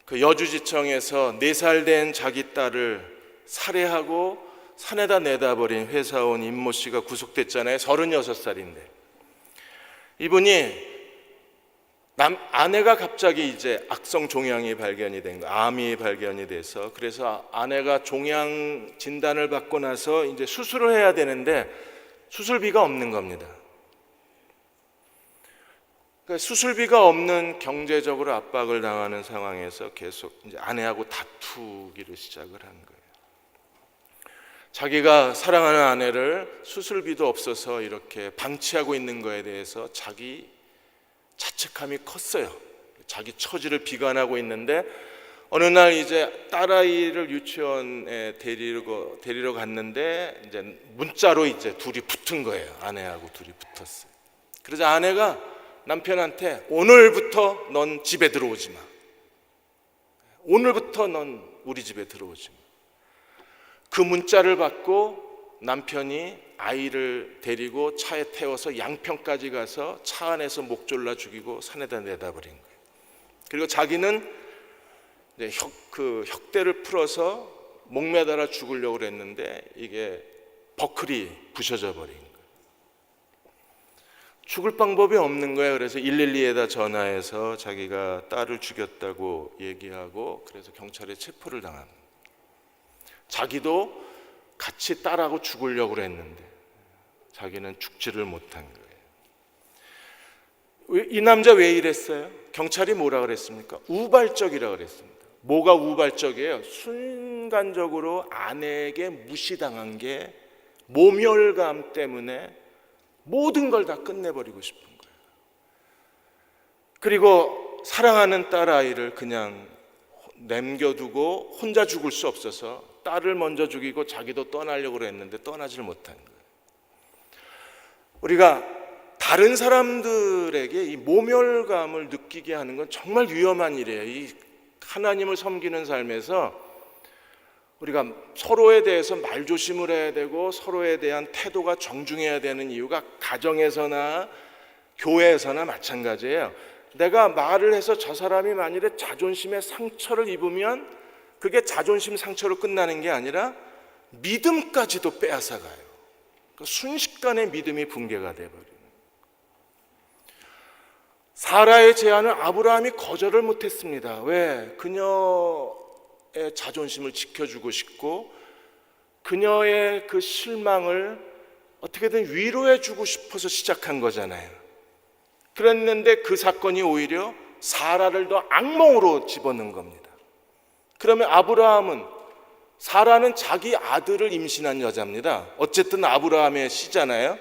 그 여주지청에서 4살 된 자기 딸을 살해하고 산에다 내다버린 회사원 임모 씨가 구속됐잖아요. 36살인데 이분이 아내가 갑자기 이제 악성 종양이 발견이 된 거예요. 암이 발견이 돼서, 그래서 아내가 종양 진단을 받고 나서 이제 수술을 해야 되는데 수술비가 없는 겁니다. 그러니까 수술비가 없는 경제적으로 압박을 당하는 상황에서 계속 이제 아내하고 다투기를 시작을 한 거예요. 자기가 사랑하는 아내를 수술비도 없어서 이렇게 방치하고 있는 거에 대해서 자기 자책감이 컸어요. 자기 처지를 비관하고 있는데 어느 날 이제 딸아이를 유치원에 데리러 갔는데 이제 문자로 이제 둘이 붙은 거예요. 아내하고 둘이 붙었어요. 그래서 아내가 남편한테 오늘부터 넌 집에 들어오지 마. 오늘부터 넌 우리 집에 들어오지 마. 그 문자를 받고 남편이 아이를 데리고 차에 태워서 양평까지 가서 차 안에서 목 졸라 죽이고 산에다 내다버린 거예요. 그리고 자기는 이제 혁대를 풀어서 목 매달아 죽으려고 그랬는데 이게 버클이 부셔져 버린 거예요. 죽을 방법이 없는 거예요. 그래서 112에다 전화해서 자기가 딸을 죽였다고 얘기하고, 그래서 경찰에 체포를 당한 거예요. 자기도 같이 딸하고 죽으려고 그랬는데 자기는 죽지를 못한 거예요. 이 남자 왜 이랬어요? 경찰이 뭐라 그랬습니까? 우발적이라 그랬습니다. 뭐가 우발적이에요? 순간적으로 아내에게 무시당한 게 모멸감 때문에 모든 걸 다 끝내버리고 싶은 거예요. 그리고 사랑하는 딸아이를 그냥 남겨두고 혼자 죽을 수 없어서 딸을 먼저 죽이고 자기도 떠나려고 그랬는데 떠나질 못한 거예요. 우리가 다른 사람들에게 이 모멸감을 느끼게 하는 건 정말 위험한 일이에요. 이 하나님을 섬기는 삶에서 우리가 서로에 대해서 말조심을 해야 되고 서로에 대한 태도가 정중해야 되는 이유가 가정에서나 교회에서나 마찬가지예요. 내가 말을 해서 저 사람이 만일에 자존심에 상처를 입으면 그게 자존심 상처로 끝나는 게 아니라 믿음까지도 빼앗아가요. 그러니까 순식간에 믿음이 붕괴가 돼버려요. 사라의 제안을 아브라함이 거절을 못했습니다. 왜? 그녀의 자존심을 지켜주고 싶고 그녀의 그 실망을 어떻게든 위로해주고 싶어서 시작한 거잖아요. 그랬는데 그 사건이 오히려 사라를 더 악몽으로 집어넣은 겁니다. 그러면 사라는 자기 아들을 임신한 여자입니다. 어쨌든 아브라함의 씨잖아요.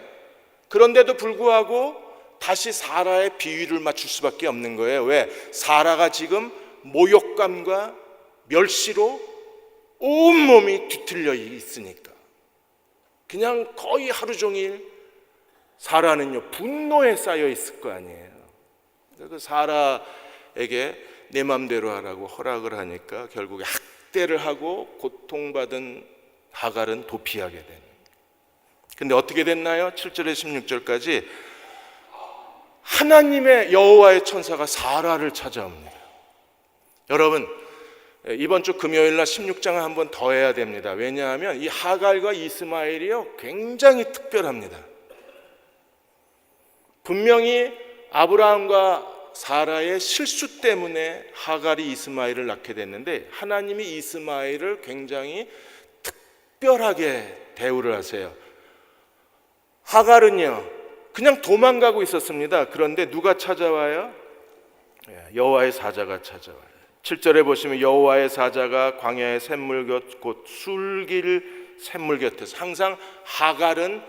그런데도 불구하고 다시 사라의 비위를 맞출 수밖에 없는 거예요. 왜? 사라가 지금 모욕감과 멸시로 온몸이 뒤틀려 있으니까. 그냥 거의 하루 종일 사라는요 분노에 쌓여 있을 거 아니에요. 그 사라에게 내 맘대로 하라고 허락을 하니까 결국에 학대를 하고 고통받은 하갈은 도피하게 되는. 근데 어떻게 됐나요? 7절에서 16절까지 하나님의 여호와의 천사가 사라를 찾아옵니다. 여러분, 이번 주 금요일 날 16장을 한번 더 해야 됩니다. 왜냐하면 이 하갈과 이스마엘이요 굉장히 특별합니다. 분명히 아브라함과 사라의 실수 때문에 하갈이 이스마엘을 낳게 됐는데 하나님이 이스마엘을 굉장히 특별하게 대우를 하세요. 하갈은요 그냥 도망가고 있었습니다. 그런데 누가 찾아와요? 여호와의 사자가 찾아와요. 7절에 보시면 여호와의 사자가 광야의 샘물 곁 곧 술길 샘물 곁에서, 항상 하갈은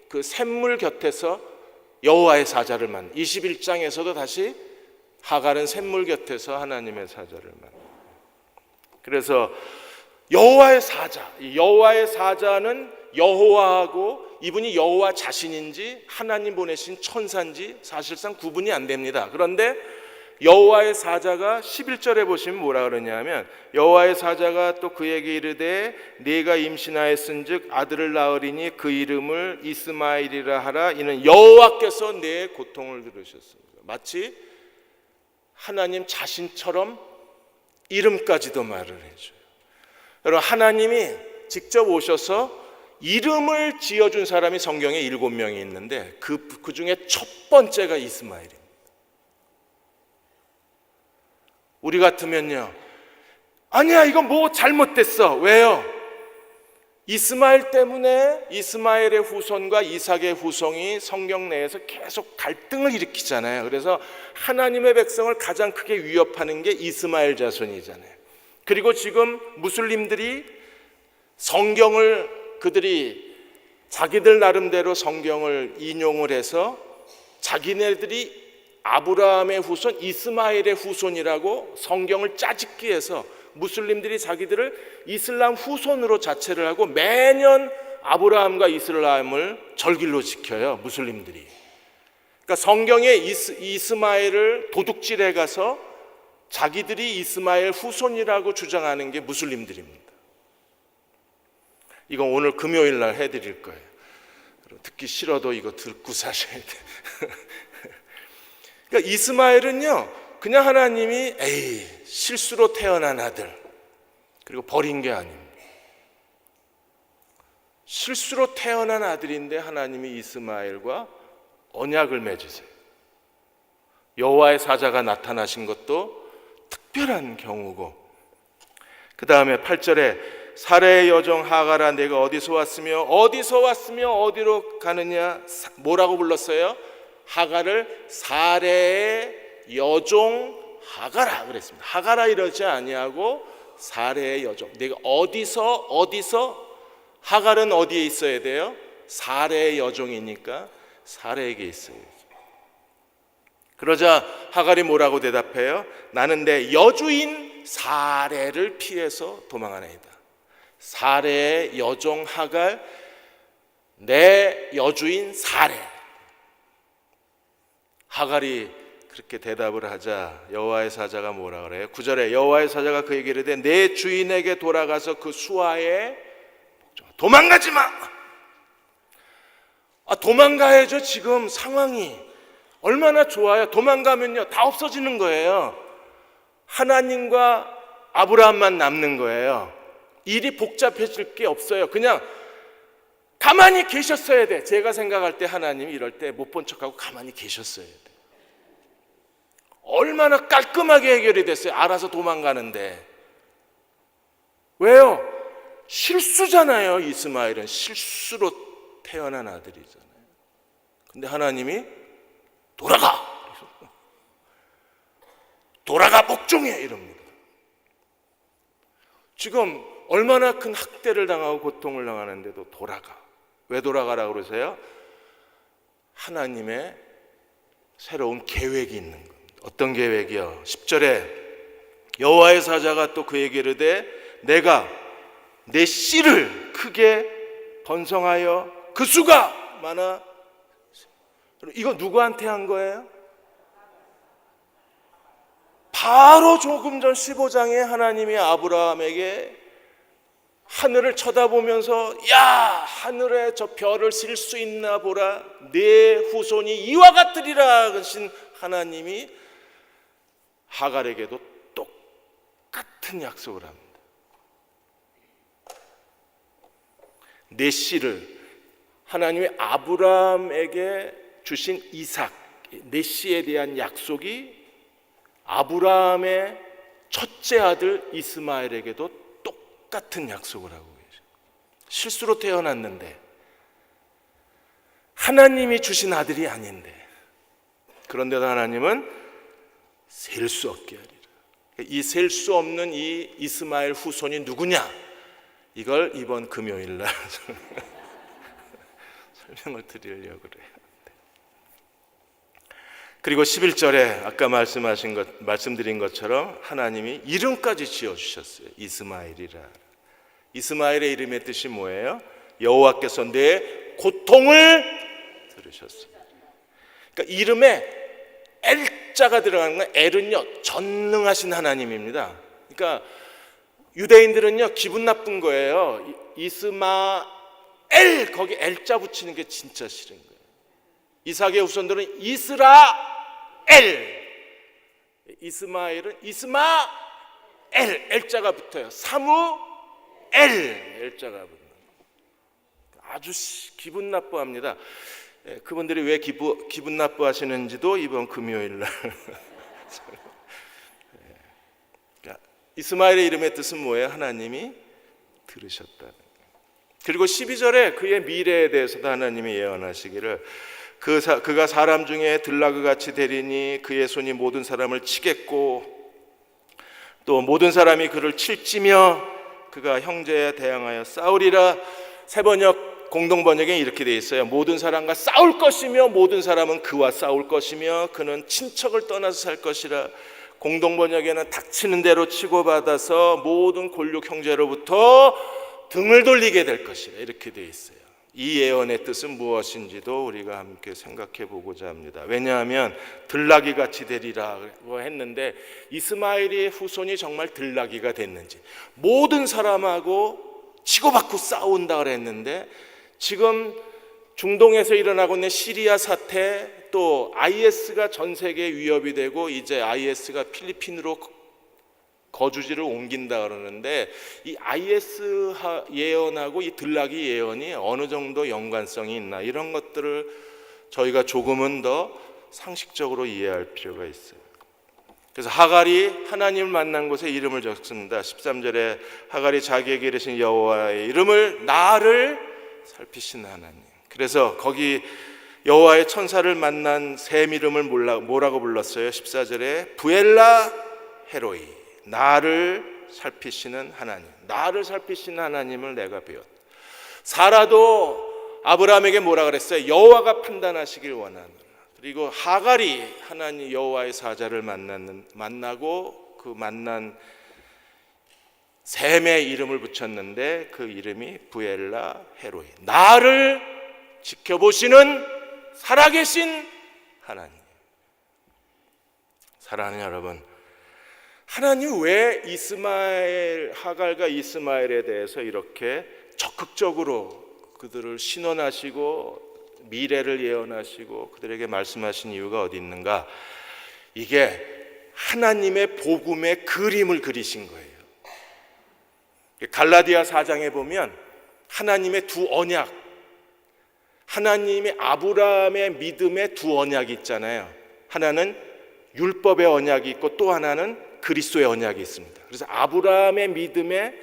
그 샘물 곁에서 여호와의 사자를 만나. 21장에서도 다시 하갈은 샘물 곁에서 하나님의 사자를 만나. 그래서 여호와의 사자, 여호와의 사자는 여호와하고 이분이 여호와 자신인지 하나님 보내신 천사인지 사실상 구분이 안 됩니다. 그런데 여호와의 사자가 11절에 보시면 뭐라 그러냐면 여호와의 사자가 또 그에게 이르되 네가 임신하였은즉 아들을 낳으리니 그 이름을 이스마엘이라 하라. 이는 여호와께서 내 고통을 들으셨습니다. 마치 하나님 자신처럼 이름까지도 말을 해줘요. 여러분, 하나님이 직접 오셔서 이름을 지어준 사람이 성경에 7명이 있는데 그 중에 첫 번째가 이스마엘입니다. 우리 같으면요, 아니야 이건 뭐 잘못됐어. 왜요? 이스마엘 때문에 이스마엘의 후손과 이삭의 후손이 성경 내에서 계속 갈등을 일으키잖아요. 그래서 하나님의 백성을 가장 크게 위협하는 게 이스마엘 자손이잖아요. 그리고 지금 무슬림들이 그들이 자기들 나름대로 성경을 인용을 해서 자기네들이 아브라함의 후손 이스마엘의 후손이라고 성경을 짜집기 해서 무슬림들이 자기들을 이슬람 후손으로 자체를 하고 매년 아브라함과 이슬람을 절길로 지켜요, 무슬림들이. 그러니까 성경에 이스마엘을 도둑질해 가서 자기들이 이스마엘 후손이라고 주장하는 게 무슬림들입니다. 이건 오늘 금요일 날 해드릴 거예요. 듣기 싫어도 이거 듣고 사셔야 돼요. 그러니까 이스마엘은요 그냥 하나님이 실수로 태어난 아들, 그리고 버린 게 아닙니다. 실수로 태어난 아들인데 하나님이 이스마엘과 언약을 맺으세요. 여호와의 사자가 나타나신 것도 특별한 경우고, 그 다음에 8절에 사레의 여종 하갈아 내가 어디서 왔으며 어디로 가느냐. 뭐라고 불렀어요? 하갈을 사레의 여종 하갈아 그랬습니다. 하갈아 이러지 아니하고 사레의 여종. 내가 어디서 하갈은 어디에 있어야 돼요? 사레의 여종이니까 사레에게 있어야죠. 그러자 하갈이 뭐라고 대답해요? 나는 내 여주인 사례를 피해서 도망하나이다. 사례의 여종 하갈, 내 여주인 사례. 하갈이 그렇게 대답을 하자 여호와의 사자가 뭐라 그래요? 9절에 여호와의 사자가 그에게 이르되 내 주인에게 돌아가서 그 수하에 도망가지 마. 도망가야죠. 지금 상황이 얼마나 좋아요. 도망가면요 다 없어지는 거예요. 하나님과 아브라함만 남는 거예요. 일이 복잡해질 게 없어요. 그냥 가만히 계셨어야 돼. 제가 생각할 때 하나님이 이럴 때 못 본 척하고 가만히 계셨어야 돼. 얼마나 깔끔하게 해결이 됐어요. 알아서 도망가는데. 왜요? 실수잖아요. 이스마엘은 실수로 태어난 아들이잖아요. 근데 하나님이 돌아가 복종해 이럽니다. 지금 얼마나 큰 학대를 당하고 고통을 당하는데도 돌아가. 왜 돌아가라고 그러세요? 하나님의 새로운 계획이 있는 겁니다. 어떤 계획이요? 10절에 여호와의 사자가 또 그에게 이르되 내가 내 씨를 크게 번성하여 그 수가 많아. 이거 누구한테 한 거예요? 바로 조금 전 15장에 하나님이 아브라함에게 하늘을 쳐다보면서 야 하늘에 저 별을 쓸 수 있나 보라 내 후손이 이와 같으리라 하신 하나님이 하갈에게도 똑같은 약속을 합니다. 내 씨를 하나님이 아브라함에게 주신 이삭 내 씨에 대한 약속이 아브라함의 첫째 아들 이스마엘에게도 똑같은 약속을 하고 계셔. 실수로 태어났는데 하나님이 주신 아들이 아닌데 그런데도 하나님은 셀 수 없게 하리라. 이 셀 수 없는 이 이스마엘 후손이 누구냐? 이걸 이번 금요일 날 설명을 드리려고 그래요. 그리고 11절에 아까 말씀드린 것처럼 하나님이 이름까지 지어주셨어요. 이스마엘이라. 이스마엘의 이름의 뜻이 뭐예요? 여호와께서 내 고통을 들으셨습니다. 그러니까 이름에 엘자가 들어가는 건 엘은요 전능하신 하나님입니다. 그러니까 유대인들은요 기분 나쁜 거예요. 이스마엘 거기 엘자 붙이는 게 진짜 싫은 거예요. 이삭의 후손들은 이스라엘, 이스마엘은 이스마엘 엘자가 붙어요. 사무엘 엘자가 붙는 아주 기분 나빠합니다. 그분들이 왜 기분 나빠하시는지도 이번 금요일 날 그러니까 이스마엘의 이름의 뜻은 뭐예요? 하나님이 들으셨다. 그리고 12절에 그의 미래에 대해서도 하나님이 예언하시기를 그가 사람 중에 들나그같이 되리니 그의 손이 모든 사람을 치겠고 또 모든 사람이 그를 칠지며 그가 형제에 대항하여 싸우리라. 세번역 공동번역에 이렇게 되어 있어요. 모든 사람과 싸울 것이며 모든 사람은 그와 싸울 것이며 그는 친척을 떠나서 살 것이라. 공동번역에는 닥치는 대로 치고받아서 모든 골육 형제로부터 등을 돌리게 될 것이라 이렇게 되어 있어요. 이 예언의 뜻은 무엇인지도 우리가 함께 생각해 보고자 합니다. 왜냐하면 들나귀 같이 되리라고 했는데 이스마엘의 후손이 정말 들나귀가 됐는지 모든 사람하고 치고받고 싸운다 그랬는데 지금 중동에서 일어나고 있는 시리아 사태 또 IS가 전 세계에 위협이 되고 이제 IS가 필리핀으로 거주지를 옮긴다 그러는데 이 IS 예언하고 이 들나귀 예언이 어느 정도 연관성이 있나 이런 것들을 저희가 조금은 더 상식적으로 이해할 필요가 있어요. 그래서 하갈이 하나님을 만난 곳에 이름을 적습니다. 13절에 하갈이 자기에게 이르신 여호와의 이름을 나를 살피신 하나님. 그래서 거기 여호와의 천사를 만난 샘 이름을 뭐라고 불렀어요? 14절에 부엘라 헤로이, 나를 살피시는 하나님. 나를 살피시는 하나님을 내가 배웠다. 사라도 아브라함에게 뭐라 그랬어요? 여호와가 판단하시길 원하노라. 그리고 하갈이 하나님 여호와의 사자를 만나고 그 만난 샘의 이름을 붙였는데 그 이름이 부엘라 헤로이, 나를 지켜보시는 살아계신 하나님. 사랑하는 여러분, 하나님 왜 하갈과 이스마엘에 대해서 이렇게 적극적으로 그들을 신원하시고 미래를 예언하시고 그들에게 말씀하신 이유가 어디 있는가? 이게 하나님의 복음의 그림을 그리신 거예요. 갈라디아 4장에 보면 하나님의 두 언약, 하나님의 아브라함의 믿음의 두 언약이 있잖아요. 하나는 율법의 언약이 있고 또 하나는 그리스도의 언약이 있습니다. 그래서 아브라함의 믿음에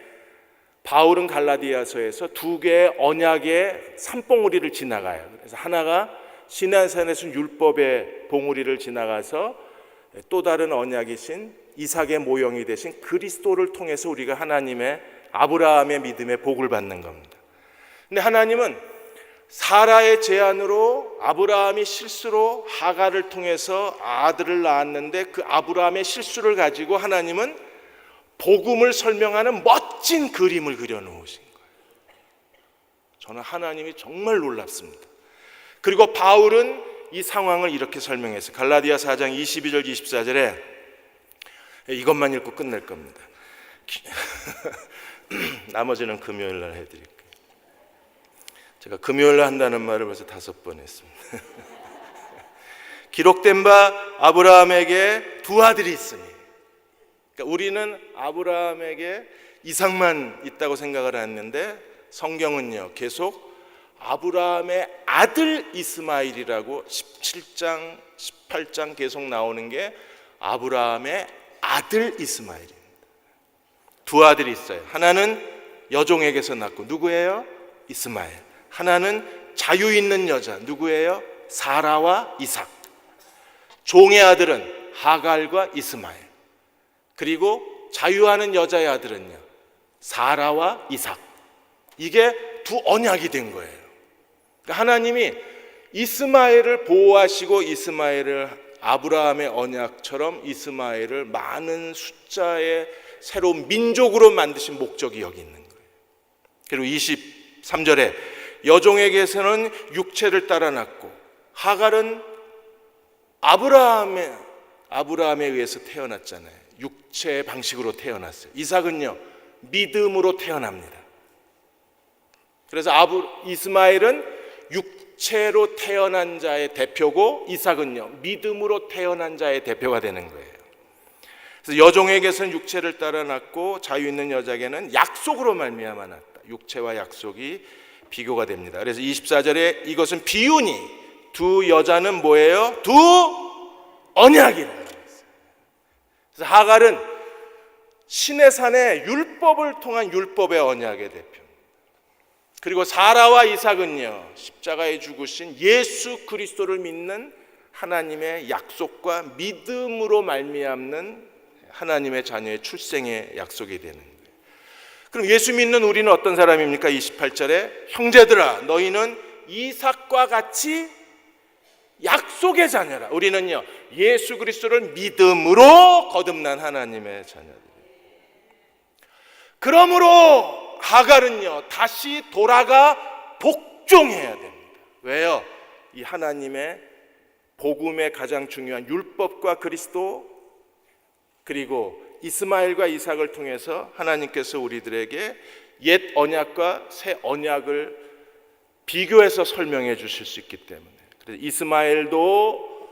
바울은 갈라디아서에서 두 개의 언약의 산봉우리를 지나가요. 그래서 하나가 시내산에서 율법의 봉우리를 지나가서 또 다른 언약이신 이삭의 모형이 되신 그리스도를 통해서 우리가 하나님의 아브라함의 믿음의 복을 받는 겁니다. 근데 하나님은 사라의 제안으로 아브라함이 실수로 하갈을 통해서 아들을 낳았는데 그 아브라함의 실수를 가지고 하나님은 복음을 설명하는 멋진 그림을 그려놓으신 거예요. 저는 하나님이 정말 놀랍습니다. 그리고 바울은 이 상황을 이렇게 설명했어요. 갈라디아 4장 22절 24절에 이것만 읽고 끝낼 겁니다. 나머지는 금요일 날 해드릴게요. 제가 금요일 날 한다는 말을 벌써 5번 했습니다. 기록된 바 아브라함에게 두 아들이 있으니, 그러니까 우리는 아브라함에게 이삭만 있다고 생각을 했는데 성경은요 계속 아브라함의 아들 이스마엘이라고 17장 18장 계속 나오는 게 아브라함의 아들 이스마엘입니다. 두 아들이 있어요. 하나는 여종에게서 낳고 누구예요? 이스마엘. 하나는 자유 있는 여자 누구예요? 사라와 이삭. 종의 아들은 하갈과 이스마엘. 그리고 자유하는 여자의 아들은요 사라와 이삭. 이게 두 언약이 된 거예요. 그러니까 하나님이 이스마엘을 보호하시고 이스마엘을 아브라함의 언약처럼 이스마엘을 많은 숫자의 새로운 민족으로 만드신 목적이 여기 있는 거예요. 그리고 23절에 여종에게서는 육체를 따라 낳고 하갈은 아브라함에 의해서 태어났잖아요. 육체의 방식으로 태어났어요. 이삭은요 믿음으로 태어납니다. 그래서 이스마엘은 육체로 태어난 자의 대표고 이삭은요 믿음으로 태어난 자의 대표가 되는 거예요. 그래서 여종에게서는 육체를 따라 낳고 자유 있는 여자에게는 약속으로 말미암아 낳았다. 육체와 약속이 비교가 됩니다. 그래서 24절에 이것은 비유니 두 여자는 뭐예요? 두 언약이라. 그래서 하갈은 시내산의 율법을 통한 율법의 언약의 대표. 그리고 사라와 이삭은요 십자가에 죽으신 예수 그리스도를 믿는 하나님의 약속과 믿음으로 말미암는 하나님의 자녀의 출생의 약속이 되는 거예요. 그럼 예수 믿는 우리는 어떤 사람입니까? 28절에 형제들아 너희는 이삭과 같이 약속의 자녀라. 우리는요 예수 그리스도를 믿음으로 거듭난 하나님의 자녀들. 그러므로 하갈은요 다시 돌아가 복종해야 됩니다. 왜요? 이 하나님의 복음의 가장 중요한 율법과 그리스도 그리고 이스마엘과 이삭을 통해서 하나님께서 우리들에게 옛 언약과 새 언약을 비교해서 설명해 주실 수 있기 때문에. 그래서 이스마엘도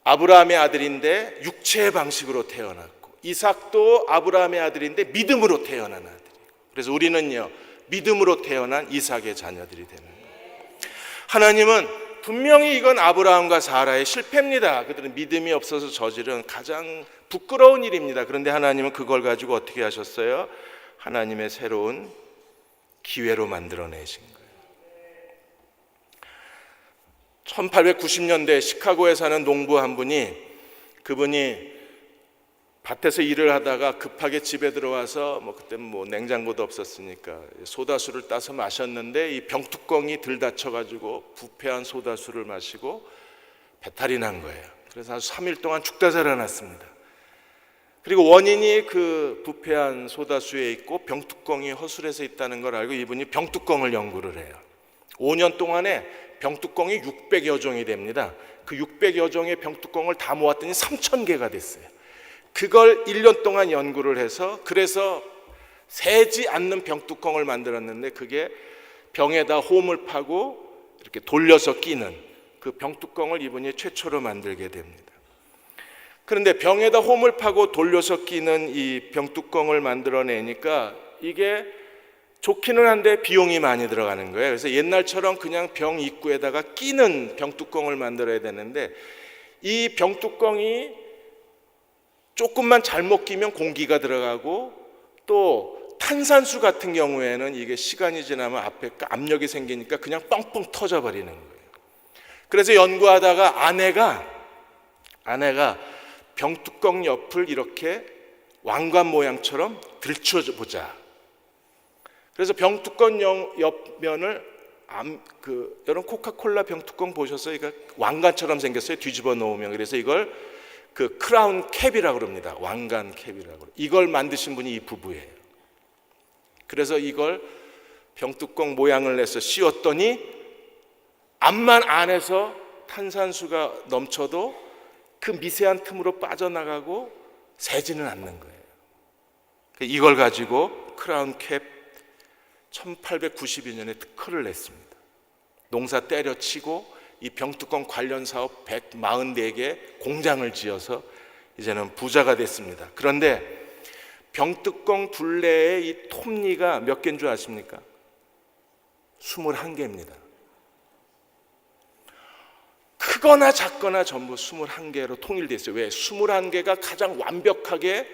아브라함의 아들인데 육체의 방식으로 태어났고 이삭도 아브라함의 아들인데 믿음으로 태어난 아들이에요. 그래서 우리는요 믿음으로 태어난 이삭의 자녀들이 되는 거예요. 하나님은 분명히 이건 아브라함과 사라의 실패입니다. 그들은 믿음이 없어서 저지른 가장 부끄러운 일입니다. 그런데 하나님은 그걸 가지고 어떻게 하셨어요? 하나님의 새로운 기회로 만들어내신 거예요. 1890년대 시카고에 사는 농부 한 분이 그분이 밭에서 일을 하다가 급하게 집에 들어와서 그때 냉장고도 없었으니까 소다수를 따서 마셨는데 이 병뚜껑이 들닫혀가지고 부패한 소다수를 마시고 배탈이 난 거예요. 그래서 한 3일 동안 죽다 살아났습니다. 그리고 원인이 그 부패한 소다수에 있고 병뚜껑이 허술해서 있다는 걸 알고 이분이 병뚜껑을 연구를 해요. 5년 동안에 병뚜껑이 600여 종이 됩니다. 그 600여 종의 병뚜껑을 다 모았더니 3,000개가 됐어요. 그걸 1년 동안 연구를 해서 그래서 새지 않는 병뚜껑을 만들었는데 그게 병에다 홈을 파고 이렇게 돌려서 끼는 그 병뚜껑을 이분이 최초로 만들게 됩니다. 그런데 병에다 홈을 파고 돌려서 끼는 이 병뚜껑을 만들어내니까 이게 좋기는 한데 비용이 많이 들어가는 거예요. 그래서 옛날처럼 그냥 병 입구에다가 끼는 병뚜껑을 만들어야 되는데 이 병뚜껑이 조금만 잘못 끼면 공기가 들어가고 또 탄산수 같은 경우에는 이게 시간이 지나면 앞에 압력이 생기니까 그냥 뻥뻥 터져버리는 거예요. 그래서 연구하다가 아내가 병뚜껑 옆을 이렇게 왕관 모양처럼 들춰보자. 그래서 병뚜껑 옆면을 여러분 코카콜라 병뚜껑 보셨어요? 이거 왕관처럼 생겼어요. 뒤집어 놓으면. 그래서 이걸 그 크라운 캡이라고 그럽니다. 왕관 캡이라고. 이걸 만드신 분이 이 부부예요. 그래서 이걸 병뚜껑 모양을 내서 씌웠더니 암만 안에서 탄산수가 넘쳐도 그 미세한 틈으로 빠져나가고 새지는 않는 거예요. 이걸 가지고 크라운 캡 1892년에 특허를 냈습니다. 농사 때려치고 이 병뚜껑 관련 사업 144개 공장을 지어서 이제는 부자가 됐습니다. 그런데 병뚜껑 둘레의 이 톱니가 몇 개인 줄 아십니까? 21개입니다. 크거나 작거나 전부 21개로 통일되어 있어요. 왜? 21개가 가장 완벽하게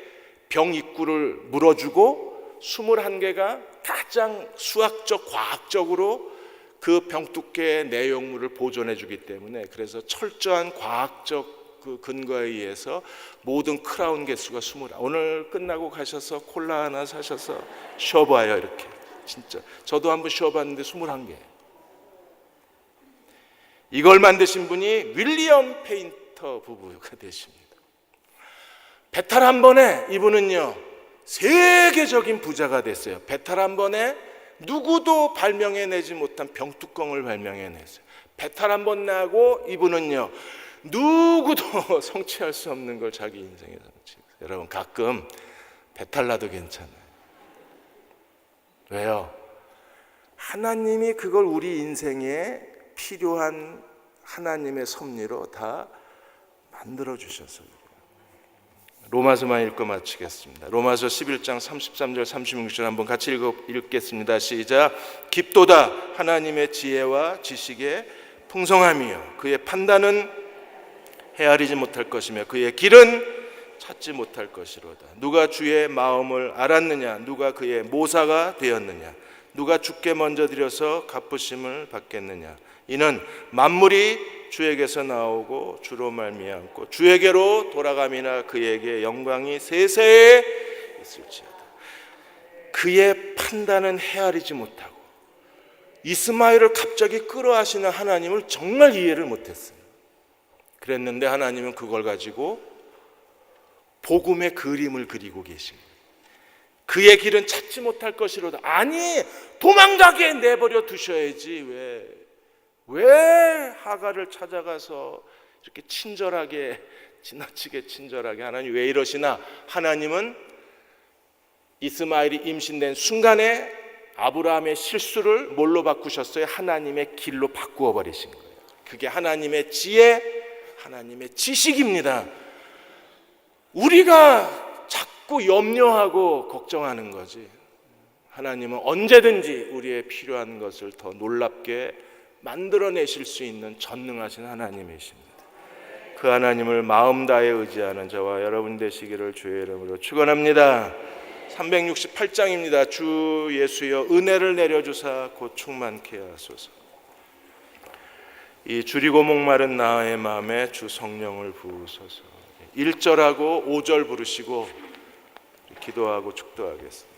병 입구를 물어주고 21개가 가장 수학적, 과학적으로 그 병뚜껑의 내용물을 보존해 주기 때문에 그래서 철저한 과학적 그 근거에 의해서 모든 크라운 개수가 21. 오늘 끝나고 가셔서 콜라 하나 사셔서 쉬어봐요. 이렇게 진짜 저도 한번 쉬어봤는데 21개. 이걸 만드신 분이 윌리엄 페인터 부부가 되십니다. 배탈 한 번에 이분은요 세계적인 부자가 됐어요. 배탈 한 번에 누구도 발명해내지 못한 병뚜껑을 발명해냈어요. 배탈 한 번 나고 이분은요 누구도 성취할 수 없는 걸 자기 인생에 성취했어요. 여러분 가끔 배탈 나도 괜찮아요. 왜요? 하나님이 그걸 우리 인생에 필요한 하나님의 섭리로 다 만들어 주셔서. 로마서만 읽고 마치겠습니다. 로마서 11장 33절 36절 한번 같이 읽겠습니다. 시작. 깊도다 하나님의 지혜와 지식의 풍성함이요 그의 판단은 헤아리지 못할 것이며 그의 길은 찾지 못할 것이로다. 누가 주의 마음을 알았느냐? 누가 그의 모사가 되었느냐? 누가 주께 먼저 드려서 갚으심을 받겠느냐? 이는 만물이 주에게서 나오고 주로 말미암고 주에게로 돌아감이나 그에게 영광이 세세에 있을지어다. 그의 판단은 헤아리지 못하고 이스마엘을 갑자기 끌어하시는 하나님을 정말 이해를 못했어요. 그랬는데 하나님은 그걸 가지고 복음의 그림을 그리고 계신 거예요. 그의 길은 찾지 못할 것이로다. 아니 도망가게 내버려 두셔야지 왜 하갈을 찾아가서 이렇게 친절하게 지나치게 친절하게 하나님 왜 이러시나? 하나님은 이스마엘이 임신된 순간에 아브라함의 실수를 뭘로 바꾸셨어요? 하나님의 길로 바꾸어 버리신 거예요. 그게 하나님의 지혜, 하나님의 지식입니다. 우리가 자꾸 염려하고 걱정하는 거지. 하나님은 언제든지 우리의 필요한 것을 더 놀랍게 만들어내실 수 있는 전능하신 하나님이십니다. 그 하나님을 마음 다해 의지하는 저와 여러분 되시기를 주의 이름으로 축원합니다. 368장입니다. 주 예수여 은혜를 내려주사 곧 충만케 하소서. 이 주리고 목마른 나의 마음에 주 성령을 부으소서. 1절하고 5절 부르시고 기도하고 축도하겠습니다.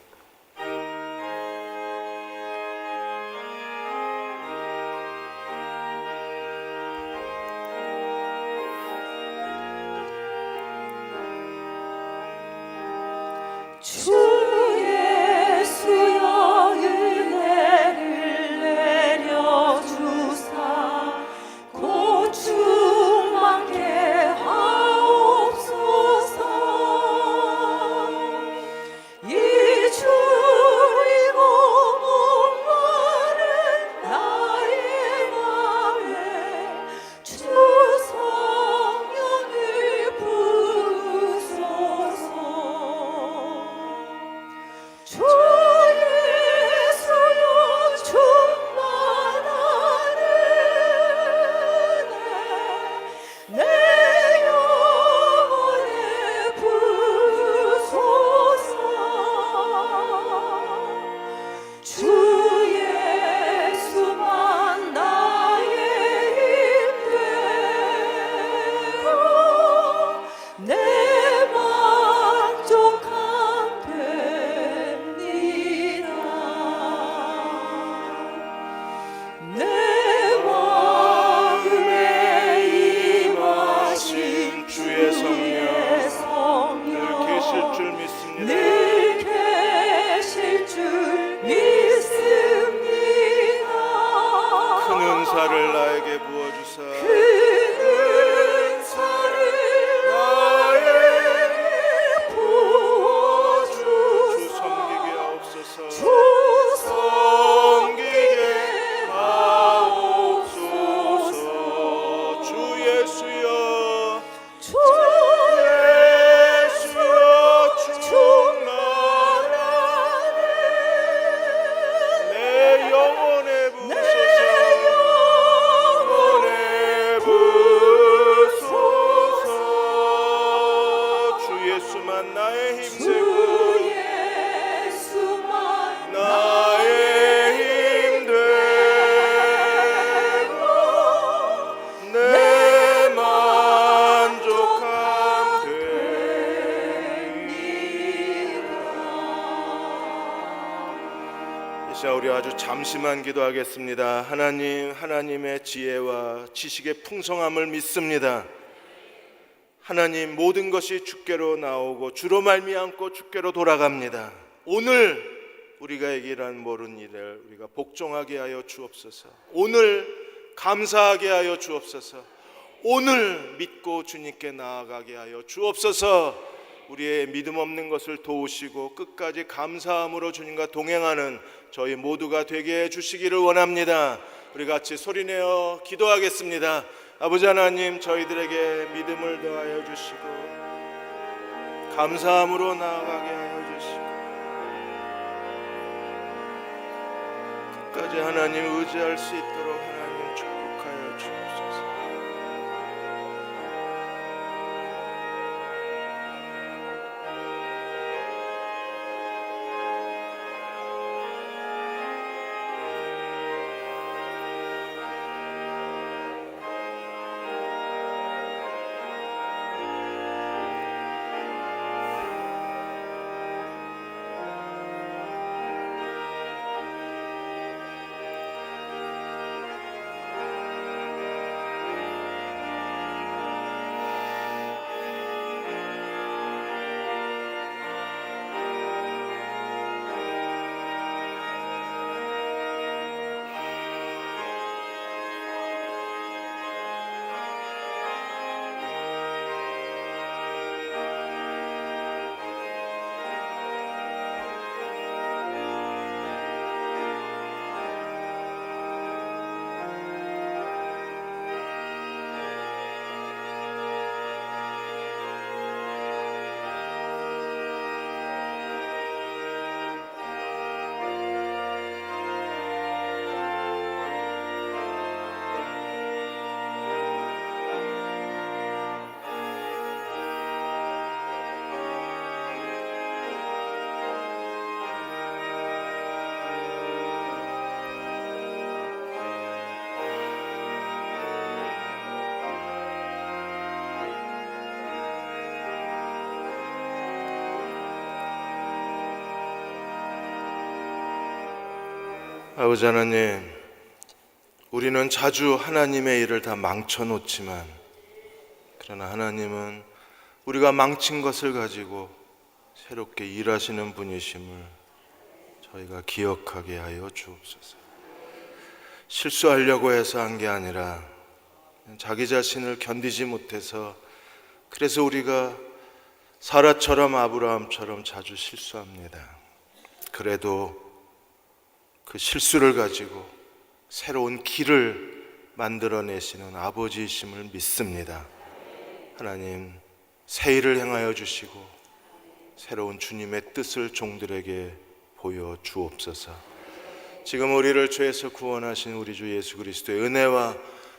우리 아주 잠시만 기도하겠습니다. 하나님, 하나님의 지혜와 지식의 풍성함을 믿습니다. 하나님, 모든 것이 주께로 나오고 주로 말미암고 주께로 돌아갑니다. 오늘 우리가 얘기한 모르는 일을 우리가 복종하게 하여 주옵소서. 오늘 감사하게 하여 주옵소서. 오늘 믿고 주님께 나아가게 하여 주옵소서. 우리의 믿음 없는 것을 도우시고 끝까지 감사함으로 주님과 동행하는 저희 모두가 되게 해주시기를 원합니다. 우리 같이 소리내어 기도하겠습니다. 아버지 하나님, 저희들에게 믿음을 더하여 주시고 감사함으로 나아가게 하여 주시고 끝까지 하나님 의지할 수 있도록 하나님 축복하여 주옵소서. 아버지 하나님, 우리는 자주 하나님의 일을 다 망쳐놓지만 그러나 하나님은 우리가 망친 것을 가지고 새롭게 일하시는 분이심을 저희가 기억하게 하여 주옵소서. 실수하려고 해서 한 게 아니라 자기 자신을 견디지 못해서, 그래서 우리가 사라처럼 아브라함처럼 자주 실수합니다. 그래도 그 실수를 가지고 새로운 길을 만들어내시는 아버지이심을 믿습니다. 하나님, 새 일을 행하여 주시고 새로운 주님의 뜻을 종들에게 보여 주옵소서. 지금 우리를 죄에서 구원하신 우리 주 예수 그리스도의 은혜와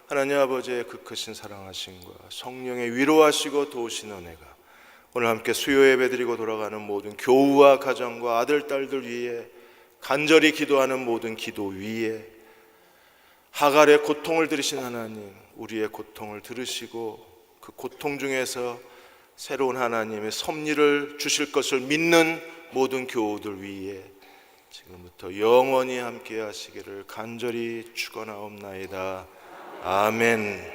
하나님 아버지의 그 크신 사랑하심과 성령의 위로하시고 도우신 은혜가 오늘 함께 수요 예배드리고 돌아가는 모든 교우와 가정과 아들 딸들 위에, 간절히 기도하는 모든 기도 위에, 하갈의 고통을 들으신 하나님, 우리의 고통을 들으시고 그 고통 중에서 새로운 하나님의 섭리를 주실 것을 믿는 모든 교우들 위에 지금부터 영원히 함께 하시기를 간절히 축원하옵나이다. 아멘.